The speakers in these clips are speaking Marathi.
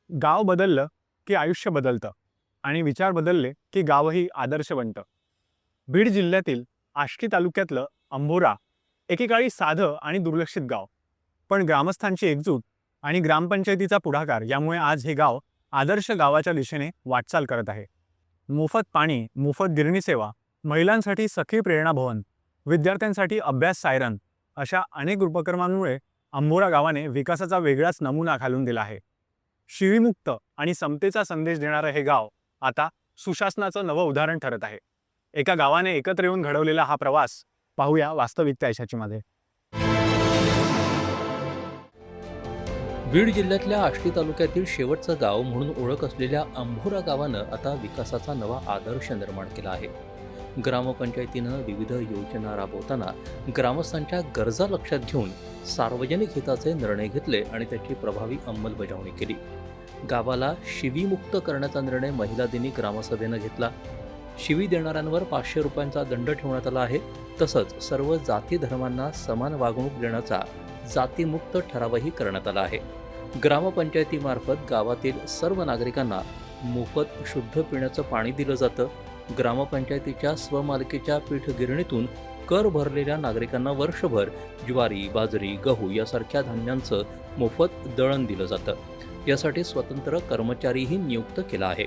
गाव बदललं की आयुष्य बदलतं आणि विचार बदलले की गावही आदर्श बनतं. बीड जिल्ह्यातील आष्टी तालुक्यातलं अंभोरा एकेकाळी साधं आणि दुर्लक्षित गाव, पण ग्रामस्थांची एकजूट आणि ग्रामपंचायतीचा पुढाकार यामुळे आज हे गाव आदर्श गावाच्या दिशेने वाटचाल करत आहे. मोफत पाणी, मोफत गिरणी सेवा, महिलांसाठी सखी प्रेरणा भवन, विद्यार्थ्यांसाठी अभ्यास सायरन अशा अनेक उपक्रमांमुळे अंभोरा गावाने विकासाचा वेगळाच नमुना घालून दिला आहे. शिवीमुक्त आणि समतेचा संदेश देणारं हे गाव आता सुशासनाचं नवं उदाहरण ठरत आहे. एका गावाने एकत्र येऊन घडवलेला हा प्रवास पाहूया वास्तविकता यशाचीमध्ये. बीड जिल्ह्यातल्या आष्टी तालुक्यातील शेवटचं गाव म्हणून ओळख असलेल्या अंभोरा गावानं आता विकासाचा नवा आदर्श निर्माण केला आहे. ग्रामपंचायतीनं विविध योजना राबवताना ग्रामस्थांच्या गरजा लक्षात घेऊन सार्वजनिक हिताचे निर्णय घेतले आणि त्याची प्रभावी अंमलबजावणी केली. गावाला शिवीमुक्त करण्याचा निर्णय महिला दिनी ग्रामसभेनं घेतला. शिवी देणाऱ्यांवर 500 रुपयांचा दंड ठेवण्यात आला आहे. तसंच सर्व जाती धर्मांना समान वागणूक देण्याचा जातीमुक्त ठरावही करण्यात आला आहे. ग्रामपंचायतीमार्फत गावातील सर्व नागरिकांना मोफत शुद्ध पिण्याचं पाणी दिलं जातं. ग्रामपंचायतीच्या स्वमालकीच्या पीठ गिरणीतून कर भरलेल्या नागरिकांना वर्षभर ज्वारी, बाजरी, गहू यासारख्या धान्यांचं मोफत दळण दिलं जातं. यासाठी स्वतंत्र कर्मचारीही नियुक्त केला आहे.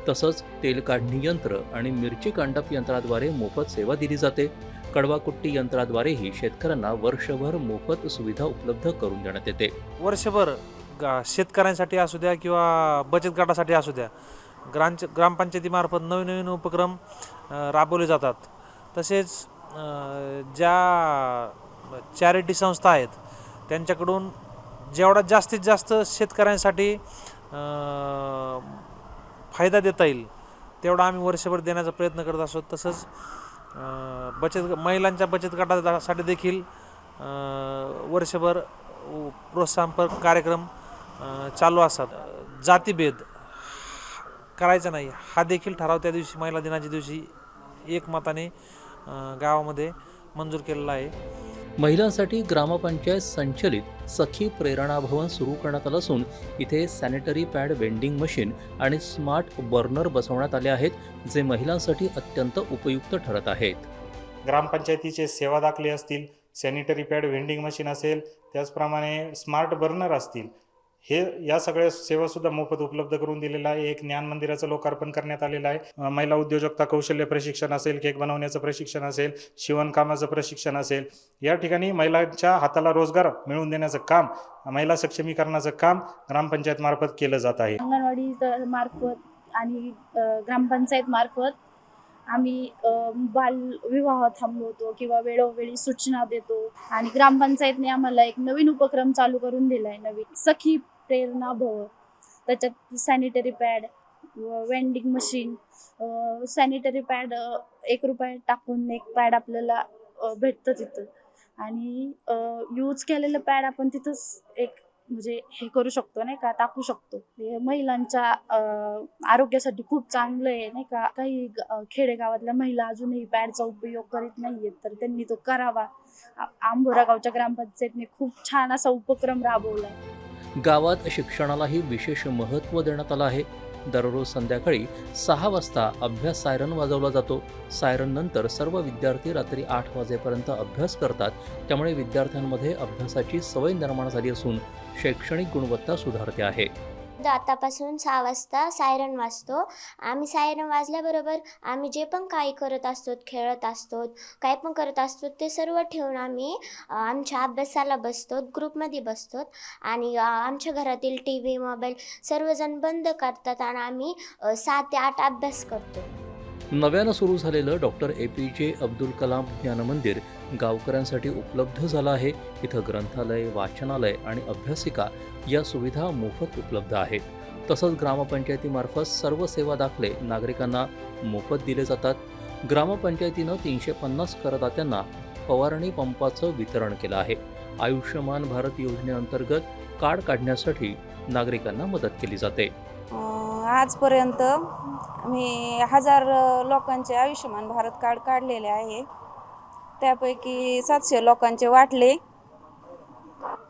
तसंच तेल काढणी यंत्र आणि मिरची कांडप यंत्राद्वारे मोफत सेवा दिली जाते. कडवाकुट्टी यंत्राद्वारेही शेतकऱ्यांना वर्षभर मोफत सुविधा उपलब्ध करून देण्यात येते. वर्षभर शेतकऱ्यांसाठी असू द्या किंवा बचत गटासाठी असू द्या, ग्रामपंचायतीमार्फत नवीन नवीन उपक्रम राबवले जातात. तसेच ज्या चॅरिटी संस्था आहेत त्यांच्याकडून जेवढा जास्तीत जास्त शेतकऱ्यांसाठी फायदा देता येईल तेवढा आम्ही वर्षभर देण्याचा प्रयत्न करत असतो. तसंच महिलांच्या बचत गटासाठी देखील वर्षभर प्रोत्साहनपर कार्यक्रम चालू असतात. जातीभेद करायचा नाही हा देखील ठराव त्या दिवशी महिला दिनाच्या दिवशी एकमताने गावामध्ये मंजूर केलेला आहे. महिलांसाठी ग्रामपंचायत संचलित सखी प्रेरणा भवन सुरू करण्यात आलं असून इथे सॅनिटरी पॅड वेंडिंग मशीन आणि स्मार्ट बर्नर बसवण्यात आले आहेत, जे महिलांसाठी अत्यंत उपयुक्त ठरत आहेत. ग्रामपंचायतीचे सेवा दाखले असतील, सॅनिटरी पॅड वेंडिंग मशीन असेल, त्याचप्रमाणे स्मार्ट बर्नर असतील, हे या सगळ्या सेवासुद्धा मोफत उपलब्ध करून दिलेलं आहे. एक ज्ञान मंदिराचं लोकार्पण करण्यात आलेलं आहे. महिला उद्योजकता कौशल्य प्रशिक्षण असेल, केक बनवण्याचं प्रशिक्षण असेल, शिवणकामाचं प्रशिक्षण असेल, या ठिकाणी महिलांच्या हाताला रोजगार मिळवून देण्याचं काम, महिला सक्षमीकरणाचं काम ग्रामपंचायत मार्फत केलं जात आहे. अंगणवाडी मार्फत आणि ग्रामपंचायत मार्फत आम्ही बालविवाह थांबवतो किंवा वेळोवेळी सूचना देतो. आणि ग्रामपंचायतने आम्हाला एक नवीन उपक्रम चालू करून दिला आहे, नवीन सखी प्रेरणा भवन. त्याच्यात sanitary pad, vending machine, sanitary pad 1 रुपया टाकून एक पॅड आपल्याला भेटतं तिथं. आणि यूज केलेलं पॅड आपण तिथंच एक म्हणजे हे करू शकतो नाही का, टाकू शकतो. हे महिलांच्या आरोग्यासाठी खूप चांगलं आहे नाही का. काही खेडेगावातल्या महिला अजूनही पॅडचा उपयोग करीत नाहीयेत, तर त्यांनी तो करावा. अंभोरा गावच्या ग्रामपंचायतने खूप छान असा उपक्रम राबवला आहे. गावात शिक्षणालाही विशेष महत्त्व देण्यात आलं आहे. दररोज संध्याकाळी 6 वाजता अभ्यास सायरन वाजवला जातो. सायरन नंतर सर्व विद्यार्थी रात्री 8 वाजेपर्यंत अभ्यास करतात. त्यामुळे विद्यार्थ्यांमध्ये अभ्यासाची सवय निर्माण झाली असून शैक्षणिक गुणवत्ता सुधारते आहे. आतापासून 6 वाजता सायरन वाजतो. आम्ही सायरन वाजल्याबरोबर आम्ही जे पण काही करत असतो, खेळत असतो, काय पण करत असतो, ते सर्व ठेवून आम्ही आमच्या अभ्यासाला बसतो, ग्रुपमध्ये बसतो. आणि आमच्या घरातील TV, मोबाईल सर्वजण बंद करतात आणि आम्ही 7 ते 8 अभ्यास करतो. नव्यानं सुरू झालेलं डॉक्टर APJ अब्दुल कलाम ज्ञान मंदिर गावकऱ्यांसाठी उपलब्ध झालं आहे. इथं ग्रंथालय, वाचनालय आणि अभ्यासिका या सुविधा मोफत उपलब्ध आहेत. तसंच ग्रामपंचायतीमार्फत सर्व सेवा दाखले नागरिकांना मोफत दिले जातात. ग्रामपंचायतीनं 350 करदात्यांना फवारणी पंपाचं वितरण केलं आहे. आयुष्यमान भारत योजनेअंतर्गत कार्ड काढण्यासाठी नागरिकांना मदत केली जाते. आजपर्यंत मी 1000 लोकांचे आयुष्यमान भारत कार्ड काढलेले आहे. त्यापैकी 700 लोकांचे वाटले.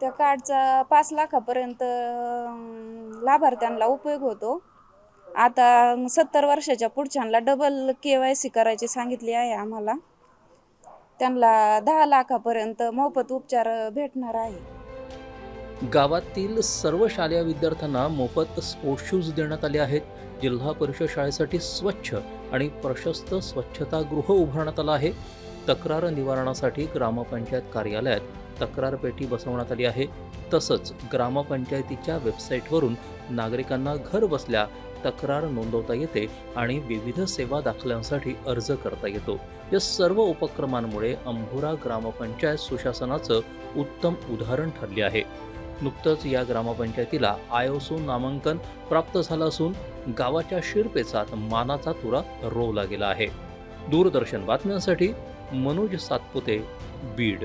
त्या कार्डचा 5 लाखापर्यंत लाभार्थ्यांना उपयोग होतो. आता 70 वर्षाच्या पुढच्यांना डबल KYC करायची सांगितली आहे आम्हाला. त्यांना 10 लाखापर्यंत मोफत उपचार भेटणार आहे. गावातील सर्व शालेय विद्यार्थ्यांना मोफत स्पोर्ट्स शूज देण्यात आले आहेत. जिल्हा परिषद शाळेसाठी स्वच्छ आणि प्रशस्त स्वच्छतागृह उभारण्यात आलं आहे. तक्रार निवारणासाठी ग्रामपंचायत कार्यालयात तक्रार पेटी बसवण्यात आली आहे. तसंच ग्रामपंचायतीच्या वेबसाईटवरून नागरिकांना घर बसल्या तक्रार नोंदवता येते आणि विविध सेवा दाखल्यांसाठी अर्ज करता येतो. या सर्व उपक्रमांमुळे अंभोरा ग्रामपंचायत सुशासनाचं उत्तम उदाहरण ठरले आहे. नुकतंच या ग्रामपंचायतीला ISO नामांकन प्राप्त झालं असून गावाच्या शिरपेचात मानाचा तुरा रोवला गेला आहे. दूरदर्शन बातम्यांसाठी मनोज सातपुते, बीड.